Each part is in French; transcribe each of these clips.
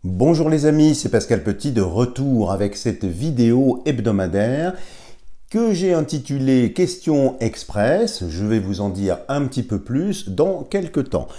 Bonjour les amis, c'est Pascal Petit de retour avec cette vidéo hebdomadaire que j'ai intitulée Questions Express. Je vais vous en dire un petit peu plus dans quelques temps.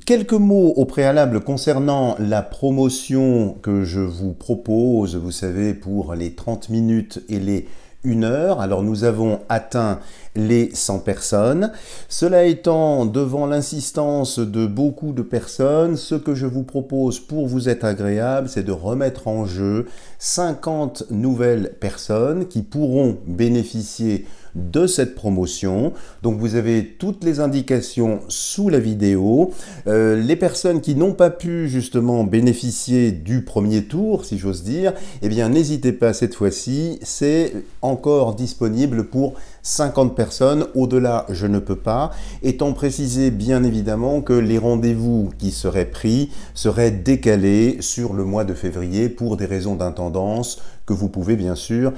Quelques mots au préalable concernant la promotion que je vous propose, vous savez, pour les 30 minutes et les 1 heure. Alors nous avons atteint les 100 personnes. Cela étant, devant l'insistance de beaucoup de personnes, ce que je vous propose pour vous être agréable, c'est de remettre en jeu 50 nouvelles personnes qui pourront bénéficier de cette promotion. Donc vous avez toutes les indications sous la vidéo. Les personnes qui n'ont pas pu justement bénéficier du premier tour, si j'ose dire, eh bien n'hésitez pas cette fois-ci, c'est encore disponible pour 50 personnes. Au-delà, je ne peux pas, étant précisé bien évidemment que les rendez-vous qui seraient pris seraient décalés sur le mois de février pour des raisons d'intendance que vous pouvez bien sûr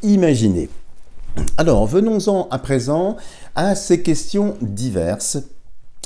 imaginer. Alors, venons-en à présent à ces questions diverses,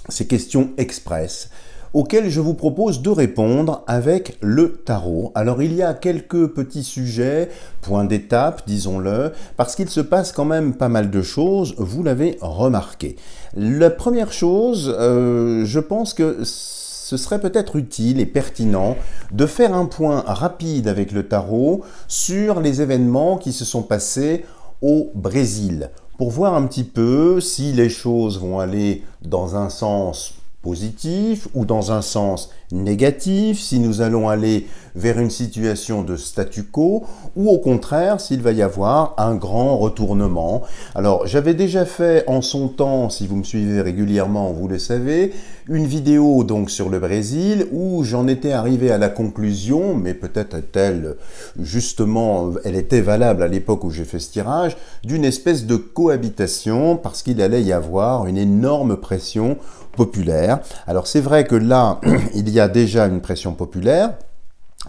ces questions express, auxquelles je vous propose de répondre avec le tarot. Alors, il y a quelques petits sujets, points d'étape, disons-le, parce qu'il se passe quand même pas mal de choses, vous l'avez remarqué. La première chose, je pense que ce serait peut-être utile et pertinent de faire un point rapide avec le tarot sur les événements qui se sont passés au Brésil, pour voir un petit peu si les choses vont aller dans un sens positif ou dans un sens négatif, si nous allons aller vers une situation de statu quo ou au contraire s'il va y avoir un grand retournement. Alors j'avais déjà fait en son temps, si vous me suivez régulièrement, vous le savez, une vidéo donc sur le Brésil où j'en étais arrivé à la conclusion, mais peut-être est-elle justement, elle était valable à l'époque où j'ai fait ce tirage, d'une espèce de cohabitation parce qu'il allait y avoir une énorme pression populaire. Alors c'est vrai que là, il y a déjà une pression populaire,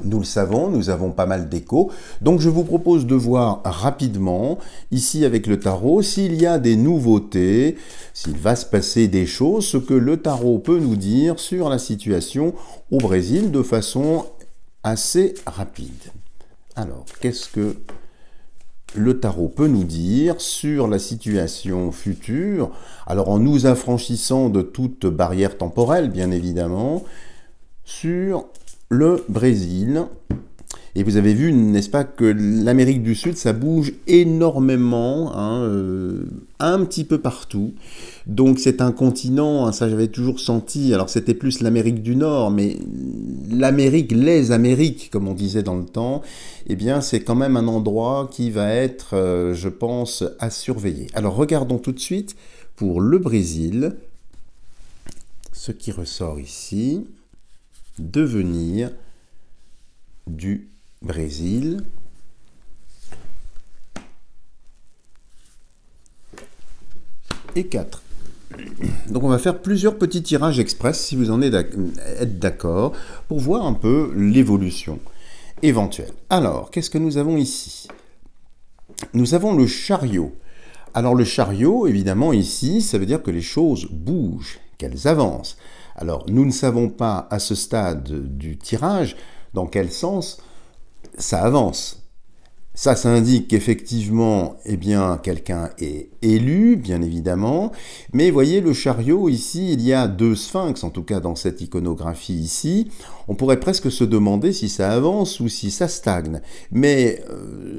nous le savons, nous avons pas mal d'échos, donc je vous propose de voir rapidement, ici avec le tarot, s'il y a des nouveautés, s'il va se passer des choses, ce que le tarot peut nous dire sur la situation au Brésil de façon assez rapide. Alors, qu'est-ce que le tarot peut nous dire sur la situation future, alors en nous affranchissant de toute barrière temporelle, bien évidemment, sur le Brésil. Et vous avez vu, n'est-ce pas, que l'Amérique du Sud, ça bouge énormément, hein, un petit peu partout. Donc c'est un continent, hein, ça j'avais toujours senti, alors c'était plus l'Amérique du Nord, mais l'Amérique, les Amériques, comme on disait dans le temps, eh bien c'est quand même un endroit qui va être, je pense, à surveiller. Alors regardons tout de suite pour le Brésil, ce qui ressort ici, devenir du Brésil. Et 4. Donc on va faire plusieurs petits tirages express, si vous en êtes d'accord, pour voir un peu l'évolution éventuelle. Alors, qu'est-ce que nous avons ici? Nous avons le chariot. Alors le chariot, évidemment, ici, ça veut dire que les choses bougent, qu'elles avancent. Alors, nous ne savons pas à ce stade du tirage dans quel sens ça avance. Ça indique qu'effectivement, eh bien, quelqu'un est élu, bien évidemment. Mais voyez, le chariot, ici, il y a 2 sphinx, en tout cas dans cette iconographie ici. On pourrait presque se demander si ça avance ou si ça stagne. Mais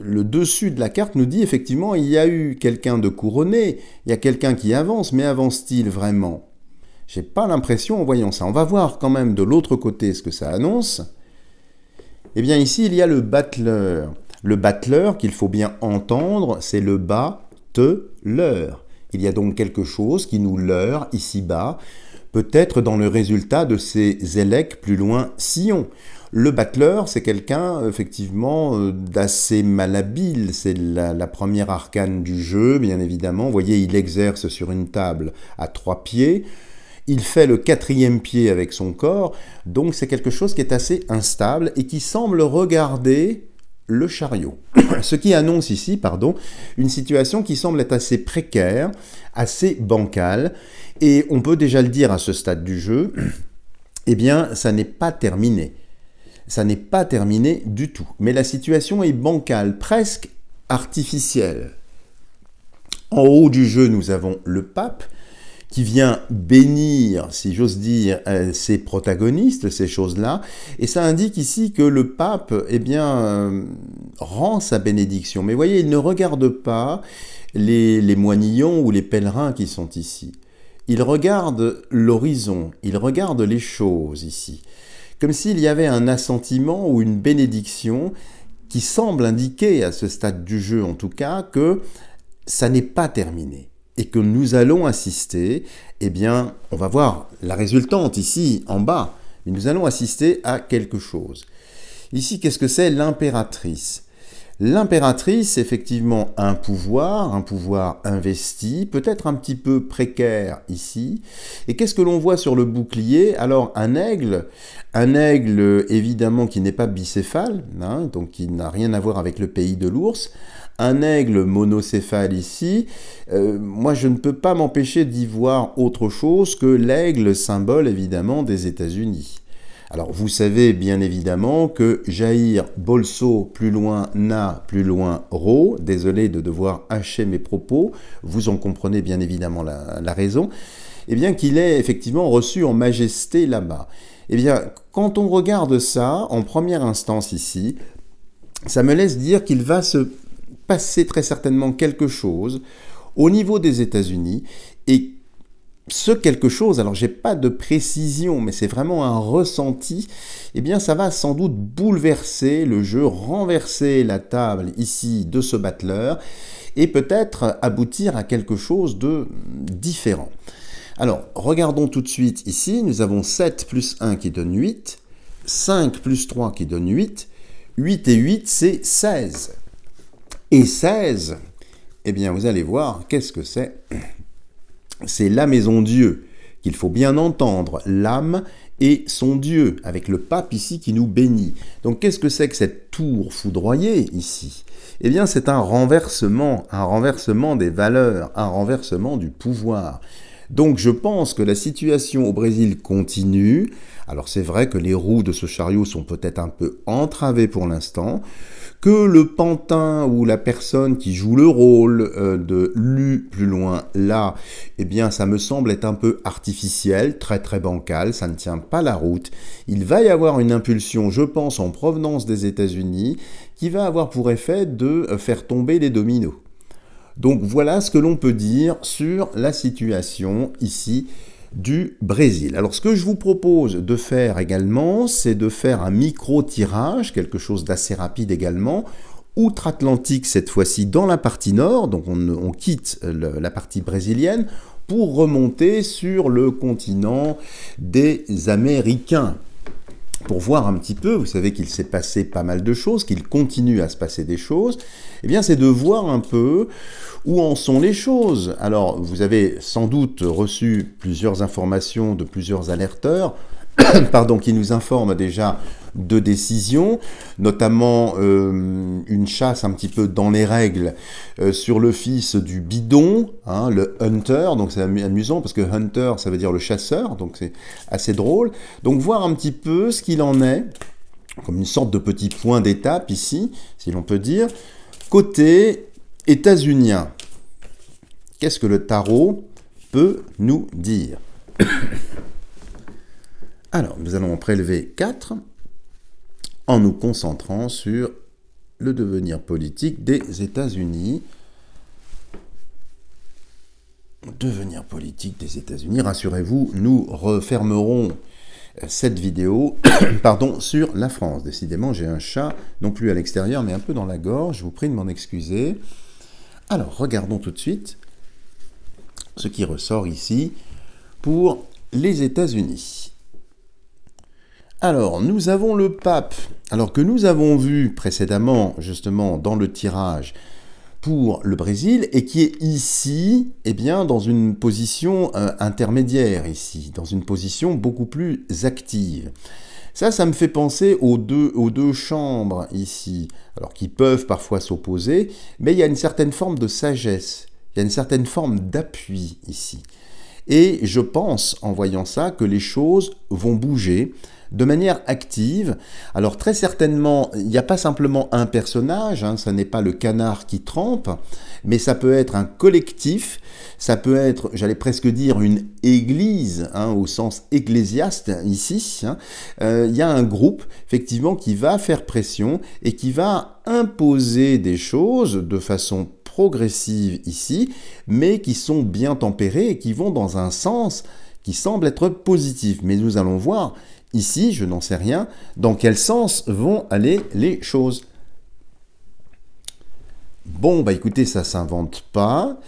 le dessus de la carte nous dit, effectivement, il y a eu quelqu'un de couronné, il y a quelqu'un qui avance, mais avance-t-il vraiment? J'ai pas l'impression en voyant ça. On va voir quand même de l'autre côté ce que ça annonce. Eh bien, ici, il y a le battleur. Le battleur, qu'il faut bien entendre, c'est le bas-te-leur. Il y a donc quelque chose qui nous leurre ici-bas, peut-être dans le résultat de ces élecs plus loin Sion. Le battleur, c'est quelqu'un, effectivement, d'assez malhabile. C'est la première arcane du jeu, bien évidemment. Vous voyez, il exerce sur une table à 3 pieds. Il fait le 4e pied avec son corps. Donc, c'est quelque chose qui est assez instable et qui semble regarder le chariot. Ce qui annonce ici, pardon, une situation qui semble être assez précaire, assez bancale, et on peut déjà le dire à ce stade du jeu, eh bien, ça n'est pas terminé. Ça n'est pas terminé du tout. Mais la situation est bancale, presque artificielle. En haut du jeu, nous avons le pape qui vient bénir, si j'ose dire, ces protagonistes, ces choses-là. Et ça indique ici que le pape, eh bien, rend sa bénédiction. Mais voyez, il ne regarde pas les moinillons ou les pèlerins qui sont ici. Il regarde l'horizon, il regarde les choses ici. Comme s'il y avait un assentiment ou une bénédiction qui semble indiquer, à ce stade du jeu en tout cas, que ça n'est pas terminé. Et que nous allons assister, eh bien, on va voir la résultante ici, en bas, mais nous allons assister à quelque chose. Ici, qu'est-ce que c'est l'impératrice? L'impératrice, effectivement, un pouvoir investi, peut-être un petit peu précaire ici. Et qu'est-ce que l'on voit sur le bouclier? Alors, un aigle évidemment qui n'est pas bicéphale, hein, donc qui n'a rien à voir avec le pays de l'ours. Un aigle monocéphale ici, moi je ne peux pas m'empêcher d'y voir autre chose que l'aigle, symbole évidemment des États-Unis. Alors vous savez bien évidemment que Jair Bolso, plus loin Na, plus loin Ro, désolé de devoir hacher mes propos, vous en comprenez bien évidemment la raison, eh bien qu'il est effectivement reçu en majesté là-bas. Eh bien quand on regarde ça, en première instance ici, ça me laisse dire qu'il va se passer très certainement quelque chose au niveau des États-Unis, et ce quelque chose, alors j'ai pas de précision, mais c'est vraiment un ressenti, eh bien ça va sans doute bouleverser le jeu, renverser la table ici de ce battleur, et peut-être aboutir à quelque chose de différent. Alors, regardons tout de suite ici, nous avons 7 plus 1 qui donne 8, 5 plus 3 qui donne 8, 8 et 8 c'est 16. Et 16, eh bien vous allez voir, qu'est-ce que c'est? C'est la maison Dieu, qu'il faut bien entendre, l'âme et son Dieu, avec le pape ici qui nous bénit. Donc qu'est-ce que c'est que cette tour foudroyée ici? Eh bien c'est un renversement des valeurs, un renversement du pouvoir. Donc je pense que la situation au Brésil continue. Alors c'est vrai que les roues de ce chariot sont peut-être un peu entravées pour l'instant, que le pantin ou la personne qui joue le rôle de lu plus loin là, eh bien ça me semble être un peu artificiel, très très bancal, ça ne tient pas la route. Il va y avoir une impulsion, je pense, en provenance des États-Unis, qui va avoir pour effet de faire tomber les dominos. Donc voilà ce que l'on peut dire sur la situation ici du Brésil. Alors ce que je vous propose de faire également, c'est de faire un micro-tirage, quelque chose d'assez rapide également, outre-Atlantique cette fois-ci dans la partie nord, donc on quitte la partie brésilienne, pour remonter sur le continent des Américains. Pour voir un petit peu, vous savez qu'il s'est passé pas mal de choses, qu'il continue à se passer des choses, eh bien c'est de voir un peu où en sont les choses. Alors, vous avez sans doute reçu plusieurs informations de plusieurs alerteurs, pardon, qui nous informent déjà de décisions, notamment une chasse un petit peu dans les règles sur le fils du bidon, hein, le hunter, donc c'est amusant parce que hunter ça veut dire le chasseur, donc c'est assez drôle. Donc voir un petit peu ce qu'il en est, comme une sorte de petit point d'étape ici, si l'on peut dire, côté états-unien. Qu'est-ce que le tarot peut nous dire? Alors, nous allons en prélever 4 en nous concentrant sur le devenir politique des États-Unis. Devenir politique des États-Unis, rassurez-vous, nous refermerons cette vidéo pardon, sur la France. Décidément, j'ai un chat, non plus à l'extérieur, mais un peu dans la gorge. Je vous prie de m'en excuser. Alors, regardons tout de suite ce qui ressort ici pour les États-Unis. Alors, nous avons le pape, alors que nous avons vu précédemment, justement, dans le tirage pour le Brésil, et qui est ici, eh bien, dans une position intermédiaire, ici, dans une position beaucoup plus active. Ça me fait penser aux deux chambres, ici, alors qui peuvent parfois s'opposer, mais il y a une certaine forme de sagesse, il y a une certaine forme d'appui, ici. Et je pense, en voyant ça, que les choses vont bouger, de manière active. Alors très certainement, il n'y a pas simplement un personnage, hein, ça n'est pas le canard qui trempe, mais ça peut être un collectif, ça peut être, j'allais presque dire, une église, hein, au sens ecclésiaste ici. Hein. Il y a un groupe, effectivement, qui va faire pression et qui va imposer des choses de façon progressive ici, mais qui sont bien tempérées et qui vont dans un sens qui semble être positif. Mais nous allons voir ici, je n'en sais rien, dans quel sens vont aller les choses. Bon, bah écoutez, ça s'invente pas.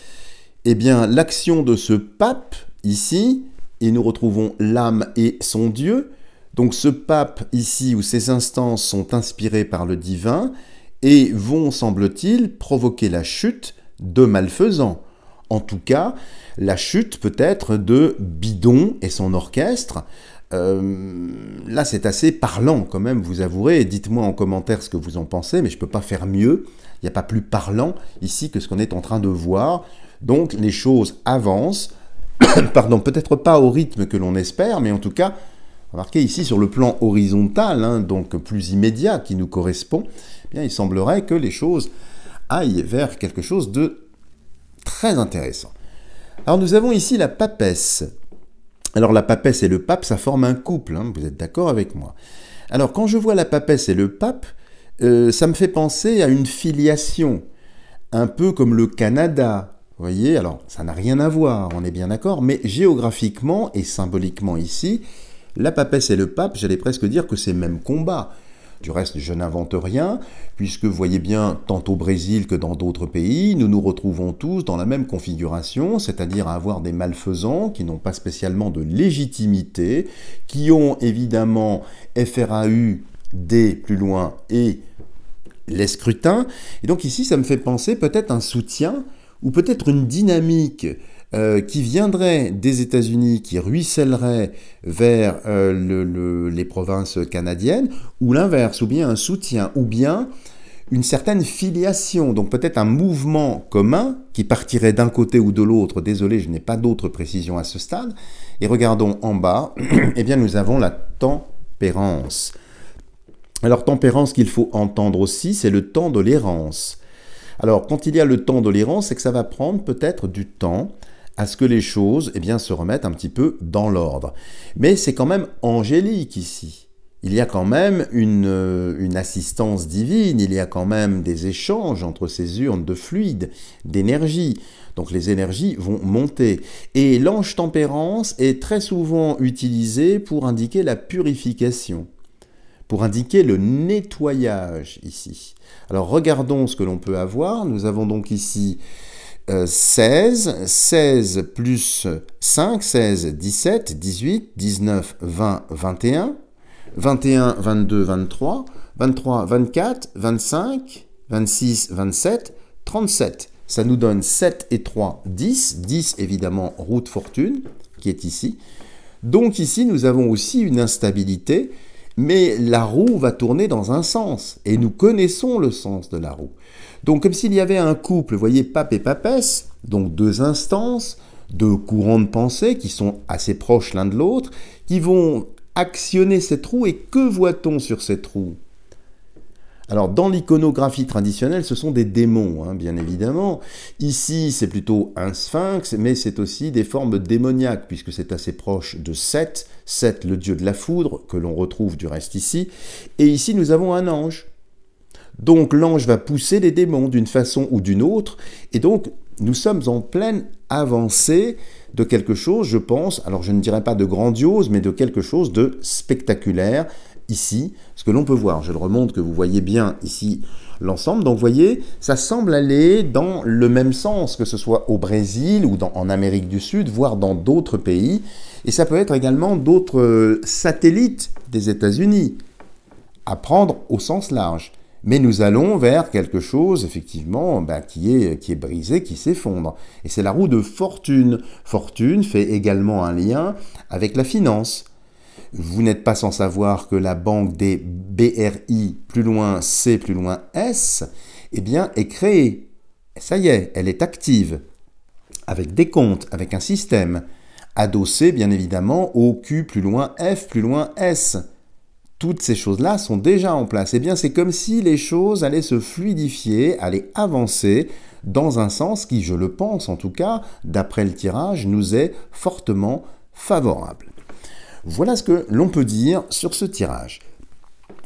Eh bien, l'action de ce pape, ici, et nous retrouvons l'âme et son Dieu. Donc ce pape, ici, où ces instances sont inspirées par le divin, et vont, semble-t-il, provoquer la chute de malfaisants. En tout cas, la chute peut-être de Bidon et son orchestre. Là, c'est assez parlant quand même, vous avouerez. Dites-moi en commentaire ce que vous en pensez, mais je ne peux pas faire mieux. Il n'y a pas plus parlant ici que ce qu'on est en train de voir. Donc, les choses avancent. Pardon, peut-être pas au rythme que l'on espère, mais en tout cas, remarquez ici sur le plan horizontal, hein, donc plus immédiat qui nous correspond, eh bien, il semblerait que les choses aillent vers quelque chose de très intéressant. Alors nous avons ici la papesse. Alors la papesse et le pape, ça forme un couple, hein, vous êtes d'accord avec moi. Alors quand je vois la papesse et le pape, ça me fait penser à une filiation, un peu comme le Canada. Vous voyez, alors ça n'a rien à voir, on est bien d'accord, mais géographiquement et symboliquement ici, la papesse et le pape, j'allais presque dire que c'est même combat. Du reste, je n'invente rien, puisque vous voyez bien, tant au Brésil que dans d'autres pays, nous nous retrouvons tous dans la même configuration, c'est-à-dire à avoir des malfaisants qui n'ont pas spécialement de légitimité, qui ont évidemment FRAU, D plus loin, et les scrutins. Et donc ici, ça me fait penser peut-être un soutien, ou peut-être une dynamique qui viendrait des États-Unis, qui ruissellerait vers les provinces canadiennes, ou l'inverse, ou bien un soutien, ou bien une certaine filiation, donc peut-être un mouvement commun qui partirait d'un côté ou de l'autre. Désolé, je n'ai pas d'autres précisions à ce stade. Et regardons en bas, eh bien nous avons la tempérance. Alors tempérance qu'il faut entendre aussi, c'est le temps de l'errance. Alors quand il y a le temps de l'errance, c'est que ça va prendre peut-être du temps à ce que les choses eh bien, se remettent un petit peu dans l'ordre. Mais c'est quand même angélique ici. Il y a quand même une assistance divine, il y a quand même des échanges entre ces urnes de fluide, d'énergie. Donc les énergies vont monter. Et l'ange tempérance est très souvent utilisé pour indiquer la purification, pour indiquer le nettoyage ici. Alors regardons ce que l'on peut avoir. Nous avons donc ici 16, 16 plus 5, 16, 17, 18, 19, 20, 21, 21, 22, 23, 23, 24, 25, 26, 27, 37. Ça nous donne 7 et 3, 10. 10 évidemment, roue de fortune, qui est ici. Donc ici, nous avons aussi une instabilité, mais la roue va tourner dans un sens, et nous connaissons le sens de la roue. Donc comme s'il y avait un couple, vous voyez, pape et papesse, donc deux instances, deux courants de pensée qui sont assez proches l'un de l'autre, qui vont actionner cette roue, et que voit-on sur cette roue? Alors dans l'iconographie traditionnelle, ce sont des démons, hein, bien évidemment. Ici, c'est plutôt un sphinx, mais c'est aussi des formes démoniaques, puisque c'est assez proche de Seth, Seth le dieu de la foudre, que l'on retrouve du reste ici. Et ici, nous avons un ange. Donc l'ange va pousser les démons d'une façon ou d'une autre, et donc nous sommes en pleine avancée de quelque chose, je pense, alors je ne dirais pas de grandiose, mais de quelque chose de spectaculaire, ici, ce que l'on peut voir. Je le remonte, que vous voyez bien ici l'ensemble. Donc vous voyez, ça semble aller dans le même sens, que ce soit au Brésil ou en Amérique du Sud, voire dans d'autres pays, et ça peut être également d'autres satellites des États-Unis, à prendre au sens large. Mais nous allons vers quelque chose, effectivement, qui est brisé, qui s'effondre. Et c'est la roue de fortune. Fortune fait également un lien avec la finance. Vous n'êtes pas sans savoir que la banque des BRI, plus loin C, plus loin S, eh bien, est créée. Ça y est, elle est active, avec des comptes, avec un système, adossé, bien évidemment, au Q, plus loin F, plus loin S. toutes ces choses-là sont déjà en place. Eh bien, c'est comme si les choses allaient se fluidifier, allaient avancer dans un sens qui, je le pense en tout cas, d'après le tirage, nous est fortement favorable. Voilà ce que l'on peut dire sur ce tirage.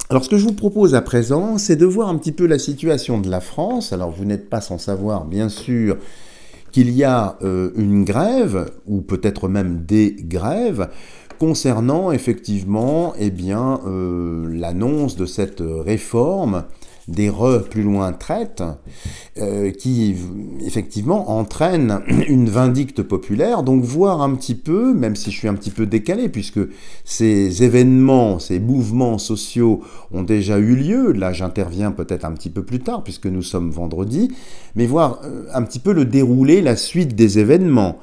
Alors, ce que je vous propose à présent, c'est de voir un petit peu la situation de la France. Alors, vous n'êtes pas sans savoir, bien sûr, qu'il y a une grève, ou peut-être même des grèves, concernant effectivement l'annonce de cette réforme des plus loin traites qui effectivement entraîne une vindicte populaire, donc voir un petit peu, même si je suis un petit peu décalé, puisque ces événements, ces mouvements sociaux ont déjà eu lieu, là j'interviens peut-être un petit peu plus tard, puisque nous sommes vendredi, mais voir un petit peu le déroulé, la suite des événements.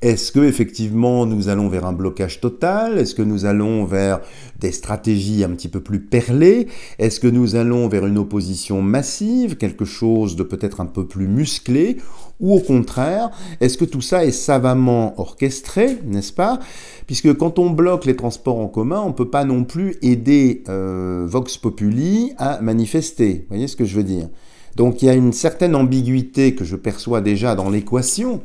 Est-ce que effectivement nous allons vers un blocage total? Est-ce que nous allons vers des stratégies un petit peu plus perlées? Est-ce que nous allons vers une opposition massive, quelque chose de peut-être un peu plus musclé? Ou au contraire, est-ce que tout ça est savamment orchestré, n'est-ce pas? Puisque quand on bloque les transports en commun, on ne peut pas non plus aider Vox Populi à manifester. Vous voyez ce que je veux dire? Donc il y a une certaine ambiguïté que je perçois déjà dans l'équation.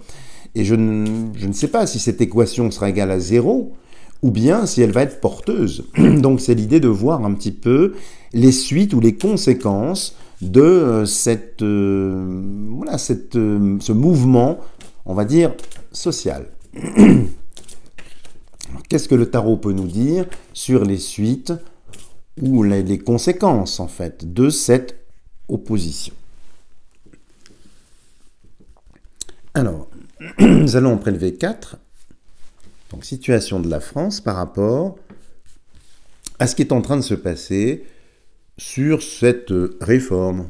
Et je ne sais pas si cette équation sera égale à 0 ou bien si elle va être porteuse. Donc c'est l'idée de voir un petit peu les suites ou les conséquences de ce mouvement, on va dire, social. Qu'est-ce que le tarot peut nous dire sur les suites ou les conséquences, en fait, de cette opposition? Alors, nous allons en prélever 4. Donc, situation de la France par rapport à ce qui est en train de se passer sur cette réforme.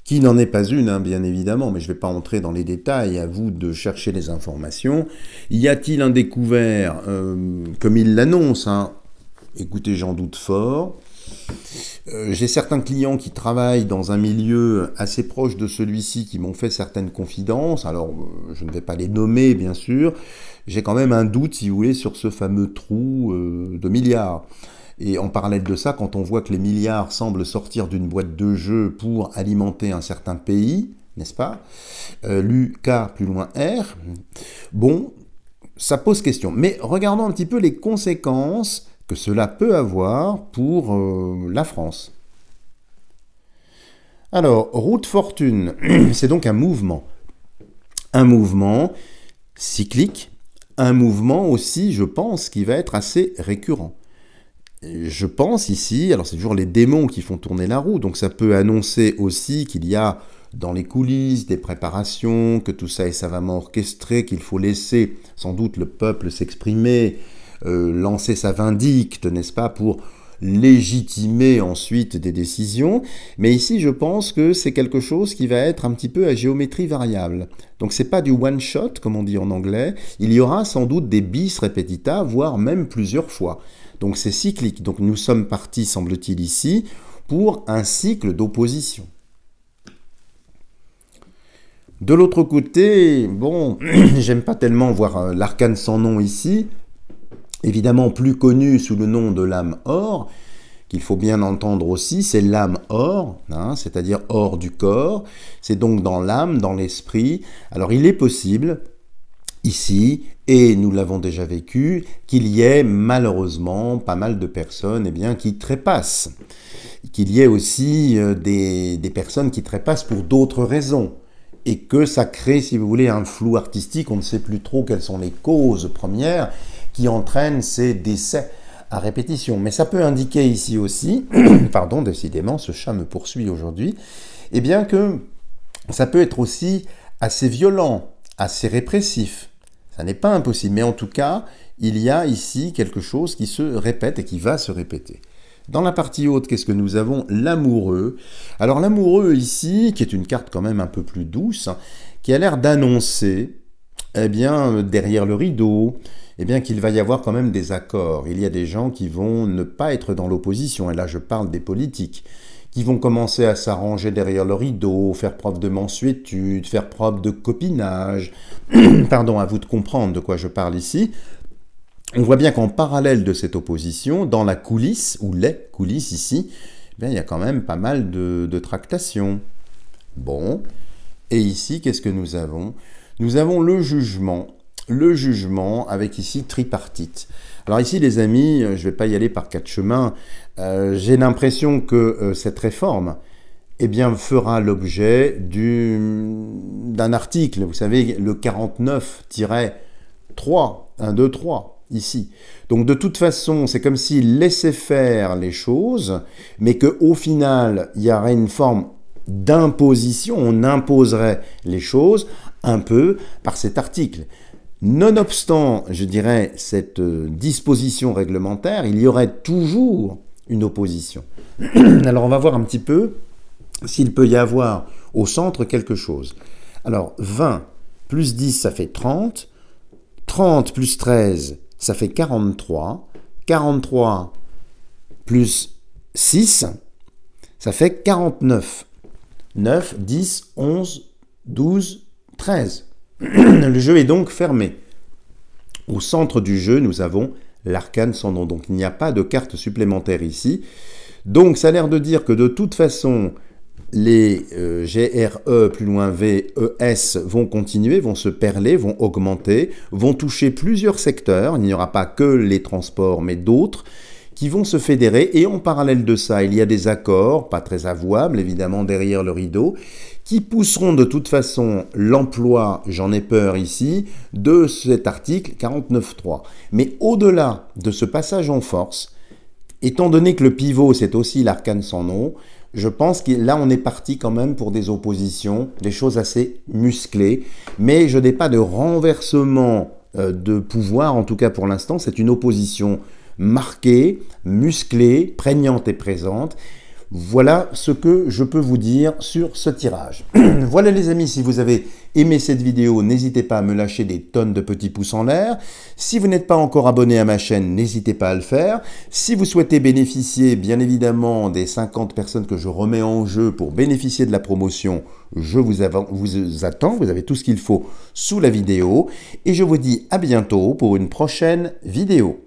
Qui n'en est pas une, hein, bien évidemment, mais je ne vais pas entrer dans les détails, à vous de chercher les informations. Y a-t-il un découvert, comme il l'annonce, hein? Écoutez, j'en doute fort. J'ai certains clients qui travaillent dans un milieu assez proche de celui-ci qui m'ont fait certaines confidences. Alors, je ne vais pas les nommer, bien sûr. J'ai quand même un doute, si vous voulez, sur ce fameux trou de milliards. Et en parallèle de ça, quand on voit que les milliards semblent sortir d'une boîte de jeu pour alimenter un certain pays, n'est-ce pas? L'UK plus loin R. Bon, ça pose question. Mais regardons un petit peu les conséquences que cela peut avoir pour la France. Alors, roue de fortune, c'est donc un mouvement cyclique, un mouvement aussi, je pense, qui va être assez récurrent. Je pense ici, alors c'est toujours les démons qui font tourner la roue, donc ça peut annoncer aussi qu'il y a dans les coulisses des préparations, que tout ça est savamment orchestré, qu'il faut laisser sans doute le peuple s'exprimer, lancer sa vindicte, n'est-ce pas, pour légitimer ensuite des décisions. Mais ici, je pense que c'est quelque chose qui va être un petit peu à géométrie variable. Donc, c'est pas du one-shot, comme on dit en anglais. Il y aura sans doute des bis repetita, voire même plusieurs fois. Donc, c'est cyclique. Donc, nous sommes partis, semble-t-il, ici, pour un cycle d'opposition. De l'autre côté, bon, j'aime pas tellement voir l'arcane sans nom ici, évidemment plus connu sous le nom de l'âme or, qu'il faut bien entendre aussi, c'est l'âme or, hein, c'est-à-dire hors du corps, c'est donc dans l'âme, dans l'esprit. Alors il est possible, ici, et nous l'avons déjà vécu, qu'il y ait malheureusement pas mal de personnes qui trépassent, qu'il y ait aussi des personnes qui trépassent pour d'autres raisons, et que ça crée, si vous voulez, un flou artistique, on ne sait plus trop quelles sont les causes premières qui entraînent ces décès à répétition. Mais ça peut indiquer ici aussi, pardon, décidément, ce chat me poursuit aujourd'hui, eh bien que ça peut être aussi assez violent, assez répressif. Ça n'est pas impossible, mais en tout cas, il y a ici quelque chose qui se répète et qui va se répéter. Dans la partie haute, qu'est-ce que nous avons? L'amoureux. Alors l'amoureux ici, qui est une carte quand même un peu plus douce, qui a l'air d'annoncer, eh bien, derrière le rideau, eh bien, qu'il va y avoir quand même des accords. Il y a des gens qui vont ne pas être dans l'opposition, et là je parle des politiques, qui vont commencer à s'arranger derrière le rideau, faire preuve de mansuétude, faire preuve de copinage. Pardon, à vous de comprendre de quoi je parle ici. On voit bien qu'en parallèle de cette opposition, dans la coulisse, ou les coulisses ici, eh bien, il y a quand même pas mal de tractations. Bon, et ici, qu'est-ce que nous avons? Nous avons le jugement avec ici tripartite. Alors ici, les amis, je ne vais pas y aller par quatre chemins. J'ai l'impression que cette réforme, eh bien, fera l'objet d'un article. Vous savez, le 49-3, 1, 2, 3, ici. Donc, de toute façon, c'est comme s'il laissait faire les choses, mais qu'au final, il y aurait une forme d'imposition, on imposerait les choses un peu par cet article. Nonobstant, je dirais, cette disposition réglementaire, il y aurait toujours une opposition. Alors, on va voir un petit peu s'il peut y avoir au centre quelque chose. Alors, 20 plus 10, ça fait 30. 30 plus 13, ça fait 43. 43 plus 6, ça fait 49. 9, 10, 11, 12, 13. Le jeu est donc fermé. Au centre du jeu, nous avons l'arcane sans nom. Donc, il n'y a pas de carte supplémentaire ici. Donc, ça a l'air de dire que de toute façon, les GRE, plus loin V, ES vont continuer, vont se perler, vont augmenter, vont toucher plusieurs secteurs. Il n'y aura pas que les transports, mais d'autres qui vont se fédérer. Et en parallèle de ça, il y a des accords, pas très avouables, évidemment, derrière le rideau, qui pousseront de toute façon l'emploi, j'en ai peur ici, de cet article 49.3. Mais au-delà de ce passage en force, étant donné que le pivot, c'est aussi l'arcane sans nom, je pense que là, on est parti quand même pour des oppositions, des choses assez musclées, mais je n'ai pas de renversement de pouvoir, en tout cas pour l'instant, c'est une opposition marquée, musclée, prégnante et présente. Voilà ce que je peux vous dire sur ce tirage. Voilà les amis, si vous avez aimé cette vidéo, n'hésitez pas à me lâcher des tonnes de petits pouces en l'air. Si vous n'êtes pas encore abonné à ma chaîne, n'hésitez pas à le faire. Si vous souhaitez bénéficier bien évidemment des 50 personnes que je remets en jeu pour bénéficier de la promotion, je vous attends, vous avez tout ce qu'il faut sous la vidéo. Et je vous dis à bientôt pour une prochaine vidéo.